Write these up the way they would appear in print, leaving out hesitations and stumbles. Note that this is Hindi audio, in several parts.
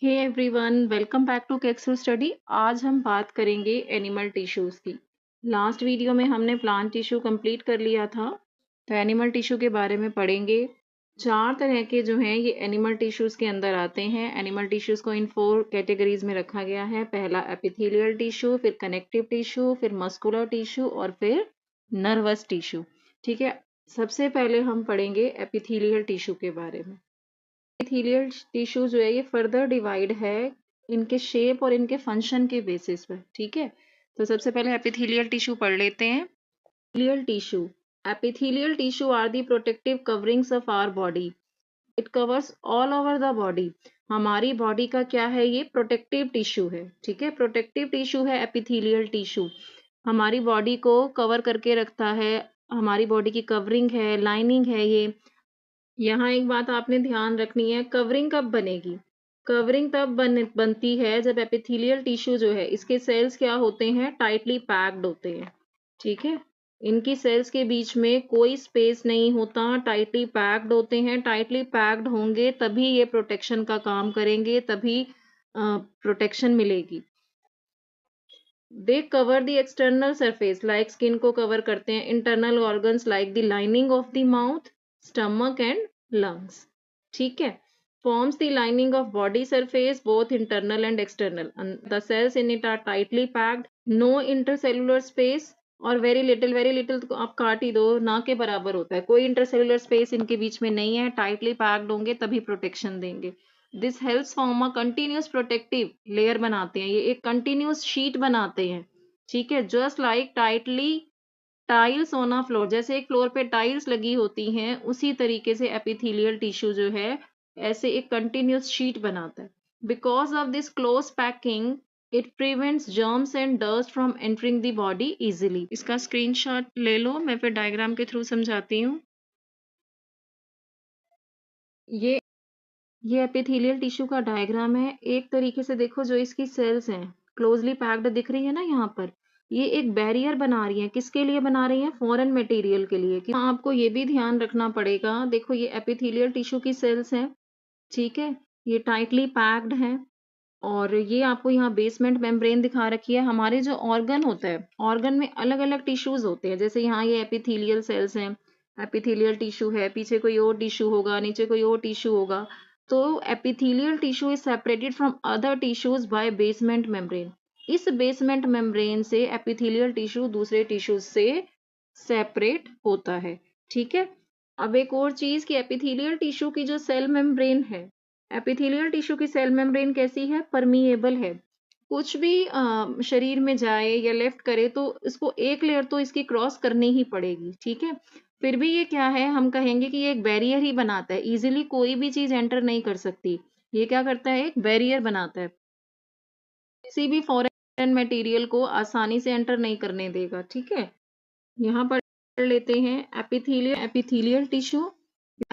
Hey everyone, welcome back to केक्सू स्टडी। आज हम बात करेंगे एनिमल टिश्यूज की। लास्ट वीडियो में हमने प्लांट टिश्यू कंप्लीट कर लिया था, तो एनिमल टिश्यू के बारे में पढ़ेंगे। चार तरह के जो हैं ये एनिमल टिश्यूज के अंदर आते हैं। एनिमल टिश्यूज को इन 4 कैटेगरीज में रखा गया है। पहला एपिथेलियल टिश्यू, फिर कनेक्टिव टिश्यू, फिर मस्कुलर टिश्यू और फिर नर्वस टिश्यू। ठीक है, सबसे पहले हम पढ़ेंगे एपिथेलियल टिश्यू के बारे में। एपिथेलियल टिश्यू जो है ये फर्दर डिवाइड है इनके शेप और इनके फंक्शन के बेसिस पर। ठीक है, तो सबसे पहले एपिथेलियल टिश्यू पढ़ लेते हैं। Epithelial tissue, epithelial tissue are the protective coverings of our body. It covers all over the body. हमारी बॉडी का क्या है, ये प्रोटेक्टिव टिश्यू है। ठीक है, प्रोटेक्टिव टिश्यू है एपिथेलियल टिश्यू। हमारी बॉडी को कवर करके रखता है, हमारी बॉडी की कवरिंग है, लाइनिंग है ये। यहाँ एक बात आपने ध्यान रखनी है, कवरिंग कब बनेगी? कवरिंग तब बनती है जब एपिथेलियल टिश्यू जो है इसके सेल्स क्या होते हैं, टाइटली पैक्ड होते हैं। ठीक है, इनकी सेल्स के बीच में कोई स्पेस नहीं होता, टाइटली पैक्ड होते हैं। टाइटली पैक्ड होंगे तभी ये प्रोटेक्शन का काम करेंगे, तभी प्रोटेक्शन मिलेगी। They cover the external surface, like skin को कवर करते हैं। Internal organs like the lining of the mouth, stomach and lungs. ठीक है, forms the lining of body surface both internal and external, and the cells in it are tightly packed, no intercellular space और वेरी लिटिल तो आप काट ही दो, ना के बराबर होता है। कोई इंटरसेलुलर स्पेस इनके बीच में नहीं है, टाइटली पैक्ड होंगे तभी प्रोटेक्शन देंगे। This helps form a continuous protective layer बनाते हैं, ये एक कंटिन्यूस शीट बनाते हैं। ठीक है, just like tightly tiles on a floor, जैसे एक फ्लोर पे टाइल्स लगी होती हैं, उसी तरीके से एपिथेलियल टिश्यू जो है ऐसे एक कंटिन्यूस शीट बनाता है। Because of this close packing it prevents germs and dust from entering the body easily. इसका स्क्रीनशॉट ले लो, मैं फिर डायग्राम के थ्रू समझाती हूँ। ये ये एपिथेलियल टिश्यू का डायग्राम है। एक तरीके से देखो, जो इसकी सेल्स हैं क्लोजली पैक्ड दिख रही है ना यहाँ पर, ये एक बैरियर बना रही है। किसके लिए बना रही है? फॉरेन मटेरियल के लिए। कि आपको ये भी ध्यान रखना पड़ेगा, देखो ये एपिथेलियल टिश्यू की सेल्स हैं। ठीक है, ये टाइटली पैक्ड हैं और ये आपको यहाँ बेसमेंट मेम्ब्रेन दिखा रखी है। हमारे जो ऑर्गन होता है, ऑर्गन में अलग अलग टिश्यूज होते हैं। जैसे यहाँ ये एपिथेलियल सेल्स हैं, एपिथेलियल टिश्यू है, पीछे कोई और टिश्यू होगा, नीचे कोई और टिश्यू होगा। तो epithelial tissue is separated from other tissues by basement membrane. इस बेसमेंट मेम्ब्रेन से एपिथेलियल टिश्यू दूसरे टिश्यूज से सेपरेट होता है। ठीक है, अब एक और चीज कि एपिथेलियल टिश्यू की जो सेल मेम्ब्रेन है, एपिथेलियल टिश्यू की सेल मेम्ब्रेन कैसी है? परमिएबल है। कुछ भी शरीर में जाए या लेफ्ट करे तो इसको एक लेयर तो इसकी क्रॉस करनी ही पड़ेगी। ठीक है, फिर भी ये क्या है, हम कहेंगे कि ये एक बैरियर ही बनाता है। इजीली कोई भी चीज एंटर नहीं कर सकती। ये क्या करता है? एक बैरियर बनाता है, किसी भी फॉरेन मटेरियल को आसानी से एंटर नहीं करने देगा। ठीक है, यहाँ पर लेते हैं एपिथेलियल टिश्यू।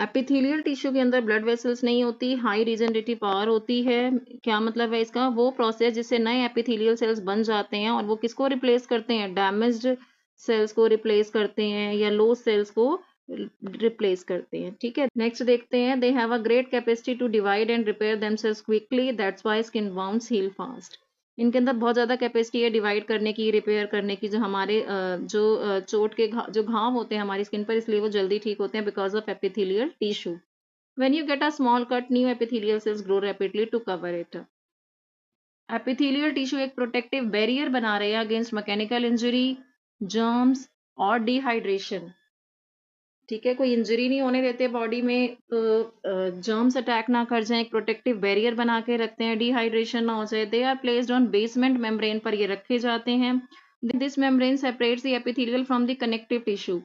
एपिथेलियल टिश्यू के अंदर ब्लड वेसल्स नहीं होती, हाई रीजनरेटिव पावर होती है। क्या मतलब है इसका? वो प्रोसेस जिससे नए एपिथेलियल सेल्स बन जाते हैं और वो किसको रिप्लेस करते हैं? डैमेज्ड सेल्स को रिप्लेस करते हैं या लो सेल्स को रिप्लेस करते हैं। ठीक है, नेक्स्ट देखते हैं। They have a great capacity to divide and repair themselves quickly, that's why skin wounds heal fast. इनके अंदर बहुत ज़्यादा कैपेसिटी है डिवाइड करने की, रिपेयर करने की। जो हमारे चोट के जो घाव होते हैं हमारी स्किन पर, इसलिए वो जल्दी ठीक होते हैं, because of epithelial tissue. When you get a small cut, new epithelial cells grow rapidly to cover it. Epithelial tissue एक प्रोटेक्टिव बैरियर बना रहे हैं अगेंस्ट मैकेनिकल इंजरी, जर्म्स और डिहाइड्रेशन। ठीक है, कोई इंजरी नहीं होने देते बॉडी में, तो जर्म्स अटैक ना कर जाएं, एक प्रोटेक्टिव बैरियर बना के रखते हैं, डिहाइड्रेशन ना हो जाए। They are placed on basement membrane, पर ये रखे जाते हैं। This membrane separates the epithelial from the connective tissue.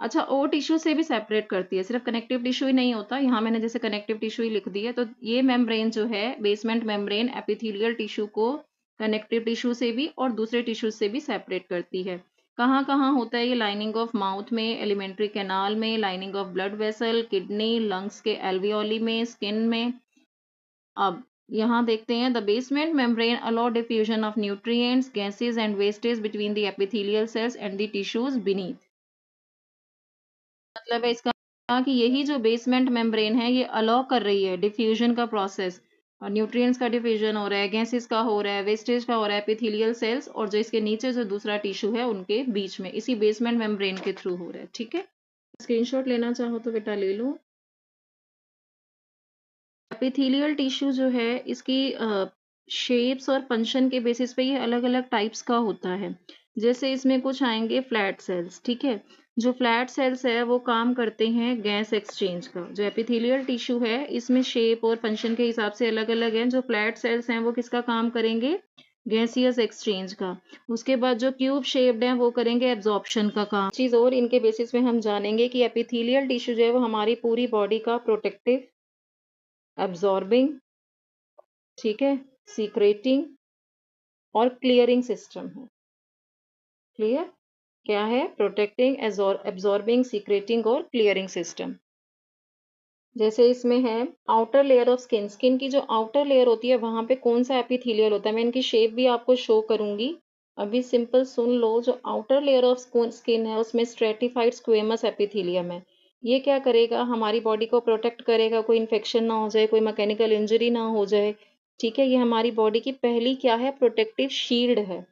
अच्छा, ओ टिश्यू से भी सेपरेट करती है, सिर्फ कनेक्टिव टिश्यू ही नहीं होता। यहाँ मैंने जैसे कनेक्टिव टिश्यू ही लिख दी है, तो ये मेम्ब्रेन जो है, बेसमेंट मेम्ब्रेन, एपिथेलियल टिश्यू को कनेक्टिव टिश्यू से भी और दूसरे टिश्यू से भी सेपरेट करती है। कहाँ कहाँ होता है ये? लाइनिंग ऑफ माउथ में, एलिमेंट्री कैनाल में, lining of blood vessel, kidney, lungs के एल्वियोली में, स्किन में। अब यहाँ देखते हैं, the basement membrane allow diffusion of nutrients, gases and wastage between the epithelial cells and the tissues beneath. मतलब है इसका कि यही जो बेसमेंट मेम्ब्रेन है, ये अलाउ कर रही है डिफ्यूजन का प्रोसेस और न्यूट्रिएंट्स का डिफिजन हो रहा है, गैसेस का हो रहा है, वेस्टेज का हो रहा है एपिथेलियल सेल्स और जो इसके नीचे जो दूसरा टिश्यू है उनके बीच में, इसी बेसमेंट मेम्ब्रेन के थ्रू हो रहा है। ठीक है, स्क्रीनशॉट लेना चाहो तो बेटा ले लो। एपिथेलियल टिश्यू जो है इसकी शेप्स और फंक्शन के बेसिस पे ये अलग अलग टाइप्स का होता है। जैसे इसमें कुछ आएंगे फ्लैट सेल्स। ठीक है, जो फ्लैट सेल्स है वो काम करते हैं गैस एक्सचेंज का। जो एपिथेलियल टिश्यू है इसमें शेप और फंक्शन के हिसाब से अलग अलग है। जो फ्लैट सेल्स हैं वो किसका काम करेंगे, गैसियस एक्सचेंज का। उसके बाद जो क्यूब शेप्ड है वो करेंगे एब्जॉर्प्शन का काम। चीज और इनके बेसिस पे हम जानेंगे कि एपिथेलियल टिश्यू जो है वो हमारी पूरी बॉडी का प्रोटेक्टिव, एब्जॉर्बिंग, ठीक है, सीक्रेटिंग और क्लियरिंग सिस्टम है। क्लियर, क्या है, प्रोटेक्टिंग, एब्जॉर्बिंग, सीक्रेटिंग और क्लियरिंग सिस्टम। जैसे इसमें है outer layer of skin. Skin की जो आउटर लेयर होती है वहां पे कौन सा एपिथेलियल होता है, मैं इनकी शेप भी आपको शो करूंगी। अभी सिंपल सुन लो, जो आउटर लेयर ऑफ स्किन है उसमें स्ट्रेटिफाइड स्क्वेमस एपिथेलियम है। ये क्या करेगा, हमारी बॉडी को प्रोटेक्ट करेगा, कोई इन्फेक्शन ना हो जाए, कोई मैकेनिकल इंजरी ना हो जाए। ठीक है, ये हमारी बॉडी की पहली क्या है, प्रोटेक्टिव शील्ड है।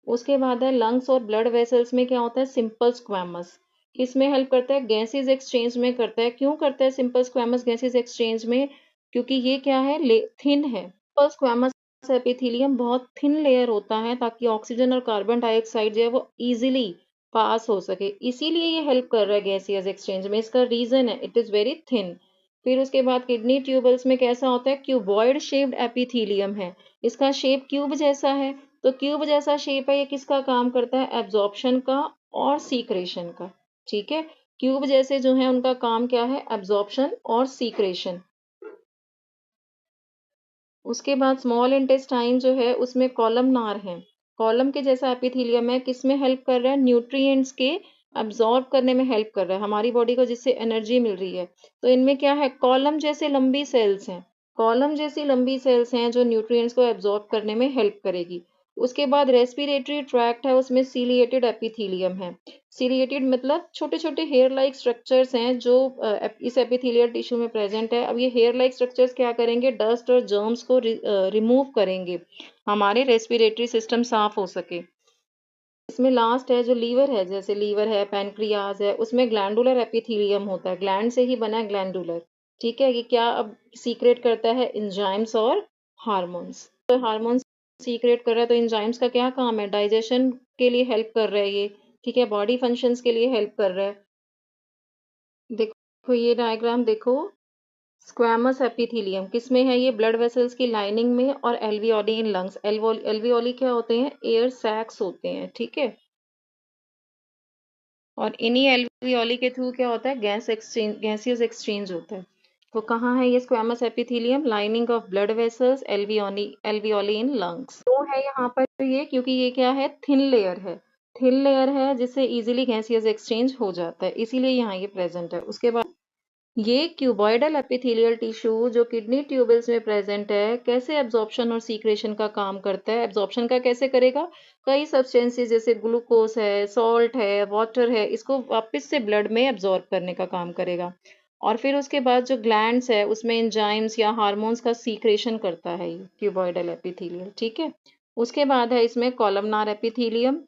उसके बाद है लंग्स और ब्लड वेसल्स में क्या होता है, सिंपल स्क्वेमस। किसमें हेल्प करता है, गैसेज एक्सचेंज में करता है। क्यों करता है सिंपल स्क्वेमस गैसेज एक्सचेंज में, क्योंकि ये क्या है, थिन है। सिंपल स्क्वेमस एपिथेलियम बहुत थिन लेयर होता है ताकि ऑक्सीजन और कार्बन डाइऑक्साइड जो है वो इजीली पास हो सके, इसीलिए ये हेल्प कर रहा है गैसियस एक्सचेंज में। इसका रीजन है इट इज वेरी थिन। फिर उसके बाद किडनी ट्यूबल्स में कैसा होता है, क्यूबॉइड शेप्ड एपिथेलियम है। इसका शेप क्यूब जैसा है, तो क्यूब जैसा शेप है, ये किसका काम करता है, एब्जॉर्प्शन का और सीक्रेशन का। ठीक है, क्यूब जैसे जो है उनका काम क्या है, एब्जॉर्प्शन और सीक्रेशन। उसके बाद स्मॉल इंटेस्टाइन जो है उसमें कॉलमनार है। कॉलम के जैसा एपिथेलियम है, किसमें हेल्प कर रहा है, न्यूट्रिएंट्स के अब्जॉर्ब करने में हेल्प कर रहा है हमारी बॉडी को, जिससे एनर्जी मिल रही है। तो इनमें क्या है, कॉलम जैसे लंबी सेल्स हैं। कॉलम जैसी लंबी सेल्स हैं जो न्यूट्रिएंट्स को एब्जॉर्ब करने में हेल्प करेगी। उसके बाद रेस्पिरेटरी ट्रैक्ट है, उसमें सीलिएटेड एपिथेलियम है। सीलिएटेड मतलब छोटे छोटे हेयर लाइक स्ट्रक्चर्स हैं जो इस एपिथेलियल टिश्यू में प्रेजेंट है। अब ये हेयर लाइक स्ट्रक्चर्स क्या करेंगे, डस्ट और जर्म्स को रिमूव करेंगे, हमारे रेस्पिरेटरी सिस्टम साफ हो सके। इसमें लास्ट है जो लीवर है, जैसे लीवर है, पैनक्रियाज है, उसमें ग्लैंडुलर एपिथेलियम होता है। ग्लैंड से ही बना है ग्लैंडुलर। ठीक है, ये क्या अब सीक्रेट करता है, एंजाइम्स और हार्मोन्स। तो हार्मोन्स सीक्रेट कर रहा है, तो एंजाइम्स का क्या काम है, डाइजेशन के लिए हेल्प कर रहा है ये। ठीक है, बॉडी फंक्शंस के लिए हेल्प कर रहा है। देखो ये डायग्राम देखो, स्क्वैमस एपिथेलियम किसमें है, ये ब्लड वेसल्स की लाइनिंग में और एल्वियोली इन लंग्स। एल्वियोली क्या होते हैं, एयर सैक्स होते हैं। ठीक है, और इन्हीं एल्वियोली के थ्रू क्या होता है, गैस एक्सचेंज, गैसियस एक्सचेंज होता है। तो कहाँ है ये squamous epithelium, lining of blood vessels, alveoli, alveoli in lungs. तो है यहाँ पर ये, क्योंकि ये क्या है, थिन लेयर है। थिन लेयर है जिससे इजीली गैसियस एक्सचेंज हो जाता है, इसीलिए यहाँ ये प्रेजेंट है। उसके बाद ये क्यूबॉइडल एपिथेलियल टिश्यू जो किडनी ट्यूबल्स में प्रेजेंट है, कैसे एब्जॉर्प्शन और सीक्रेशन का काम करता है। एब्जॉर्प्शन का कैसे करेगा, कई सब्सटेंसेस जैसे ग्लूकोज है, सॉल्ट है, वाटर है, इसको वापस से ब्लड में एब्जॉर्ब करने का काम करेगा। और फिर उसके बाद जो ग्लैंड्स है उसमें एंजाइम्स या हार्मोन्स का सीक्रेशन करता है ये क्यूबॉइडल एपिथेलियल। ठीक है, उसके बाद है इसमें कॉलमनार एपिथेलियम।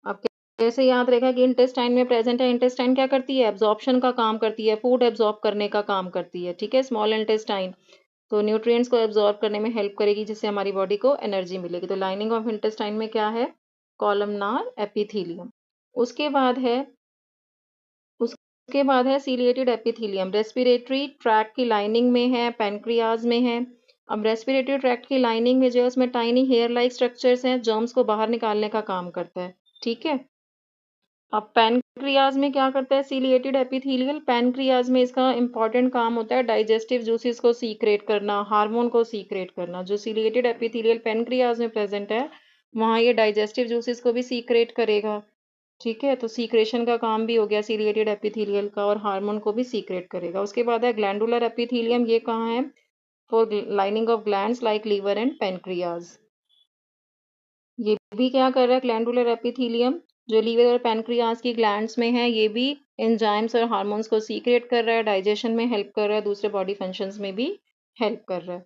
अब कैसे याद रखा कि इंटेस्टाइन में प्रेजेंट है, इंटेस्टाइन क्या करती है, एब्जॉर्प्शन का काम करती है, फूड एब्जॉर्ब करने का काम करती है। ठीक है, स्मॉल इंटेस्टाइन तो न्यूट्रिएंट्स को एब्जॉर्ब करने में हेल्प करेगी, जिससे हमारी बॉडी को एनर्जी मिलेगी। तो लाइनिंग ऑफ इंटेस्टाइन में क्या है, कॉलमनार एपिथेलियम। उसके बाद है उसके बाद है सीलिएटेड एपिथेलियम, रेस्पिरेटरी ट्रैक्ट की लाइनिंग में है, पैनक्रियाज में है। अब रेस्पिरेटरी ट्रैक्ट की लाइनिंग में जो है उसमें टाइनी हेयर लाइक स्ट्रक्चर्स हैं, जर्म्स को बाहर निकालने का काम करता है। ठीक है, अब पैनक्रियाज में क्या करता है सीलिएटेड एपिथेलियल, पैनक्रियाज में इसका इंपॉर्टेंट काम होता है डाइजेस्टिव जूसेस को सीक्रेट करना, हार्मोन को सीक्रेट करना। जो सीलिएटेड एपिथेलियल पैनक्रियाज में प्रेजेंट है वहाँ ये डाइजेस्टिव जूसेस को भी सीक्रेट करेगा। ठीक है, तो सीक्रेशन का काम भी हो गया सीलिएटेड एपिथेलियल का, और हार्मोन को भी सीक्रेट करेगा। उसके बाद है ग्लैंडुलर एपिथेलियम, ये कहाँ है, for lining of glands like liver and pancreas. ये भी क्या कर रहा है, ग्लैंडुलर एपिथेलियम जो लीवर और पैनक्रियाज की ग्लैंड्स में है, ये भी एंजाइम्स और हार्मोन्स को सीक्रेट कर रहा है, डाइजेशन में हेल्प कर रहा है, दूसरे बॉडी फंक्शंस में भी हेल्प कर रहा है।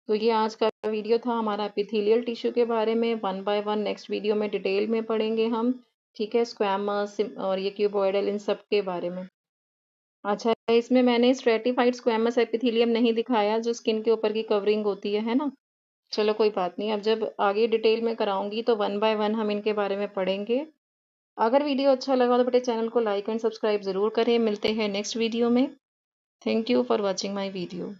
तो ये आज का वीडियो था हमारा एपिथेलियल टिश्यू के बारे में। One by one next video में डिटेल में पढ़ेंगे हम। ठीक है, स्क्वैमस और ये क्यूबॉइडल इन सब के बारे में। अच्छा, इसमें मैंने स्ट्रेटिफाइड स्क्वैमस एपिथेलियम नहीं दिखाया जो स्किन के ऊपर की कवरिंग होती है ना। चलो कोई बात नहीं, अब जब आगे डिटेल में कराऊंगी तो वन बाय वन हम इनके बारे में पढ़ेंगे। अगर वीडियो अच्छा लगा तो बेटे चैनल को लाइक एंड सब्सक्राइब ज़रूर करें। मिलते हैं नेक्स्ट वीडियो में। Thank you for watching my video.